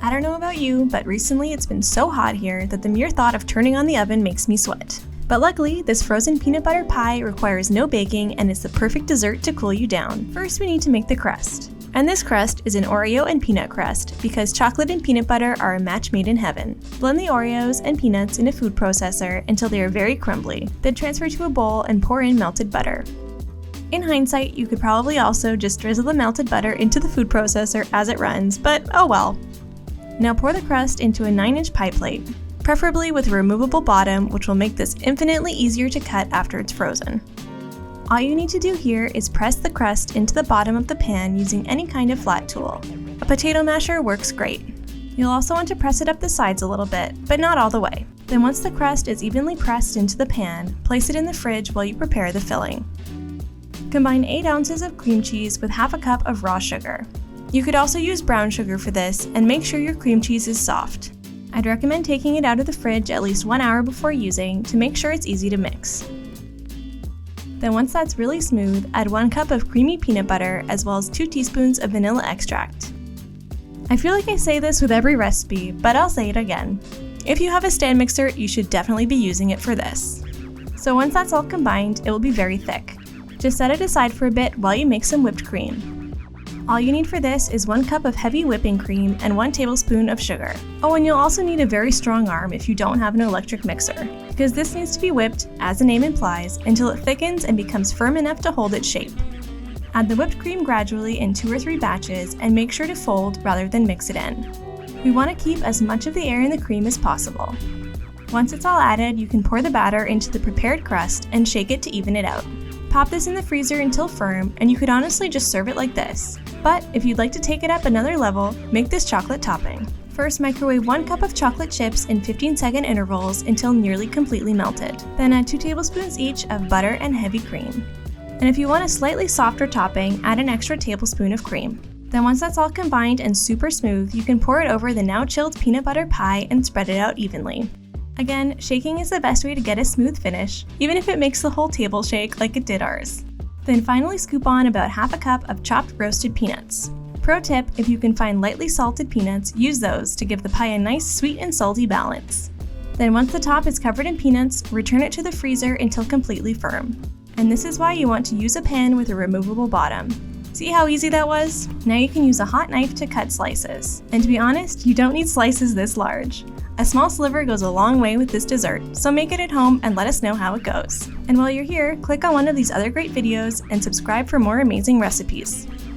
I don't know about you, but recently it's been so hot here that the mere thought of turning on the oven makes me sweat. But luckily, this frozen peanut butter pie requires no baking and is the perfect dessert to cool you down. First, we need to make the crust. And this crust is an Oreo and peanut crust because chocolate and peanut butter are a match made in heaven. Blend the Oreos and peanuts in a food processor until they are very crumbly, then transfer to a bowl and pour in melted butter. In hindsight, you could probably also just drizzle the melted butter into the food processor as it runs, but oh well. Now pour the crust into a 9-inch pie plate, preferably with a removable bottom, which will make this infinitely easier to cut after it's frozen. All you need to do here is press the crust into the bottom of the pan using any kind of flat tool. A potato masher works great. You'll also want to press it up the sides a little bit, but not all the way. Then once the crust is evenly pressed into the pan, place it in the fridge while you prepare the filling. Combine 8 ounces of cream cheese with half a cup of raw sugar. You could also use brown sugar for this, and make sure your cream cheese is soft. I'd recommend taking it out of the fridge at least 1 hour before using to make sure it's easy to mix. Then once that's really smooth, add 1 cup of creamy peanut butter as well as 2 teaspoons of vanilla extract. I feel like I say this with every recipe, but I'll say it again. If you have a stand mixer, you should definitely be using it for this. So once that's all combined, it will be very thick. Just set it aside for a bit while you make some whipped cream. All you need for this is 1 cup of heavy whipping cream and 1 tablespoon of sugar. Oh, and you'll also need a very strong arm if you don't have an electric mixer, because this needs to be whipped, as the name implies, until it thickens and becomes firm enough to hold its shape. Add the whipped cream gradually in 2 or 3 batches and make sure to fold rather than mix it in. We want to keep as much of the air in the cream as possible. Once it's all added, you can pour the batter into the prepared crust and shake it to even it out. Pop this in the freezer until firm, and you could honestly just serve it like this. But if you'd like to take it up another level, make this chocolate topping. First, microwave 1 cup of chocolate chips in 15-second intervals until nearly completely melted. Then add 2 tablespoons each of butter and heavy cream. And if you want a slightly softer topping, add an extra tablespoon of cream. Then once that's all combined and super smooth, you can pour it over the now chilled peanut butter pie and spread it out evenly. Again, shaking is the best way to get a smooth finish, even if it makes the whole table shake like it did ours. Then finally scoop on about half a cup of chopped roasted peanuts. Pro tip, if you can find lightly salted peanuts, use those to give the pie a nice sweet and salty balance. Then once the top is covered in peanuts, return it to the freezer until completely firm. And this is why you want to use a pan with a removable bottom. See how easy that was? Now you can use a hot knife to cut slices. And to be honest, you don't need slices this large. A small sliver goes a long way with this dessert, so make it at home and let us know how it goes. And while you're here, click on one of these other great videos and subscribe for more amazing recipes.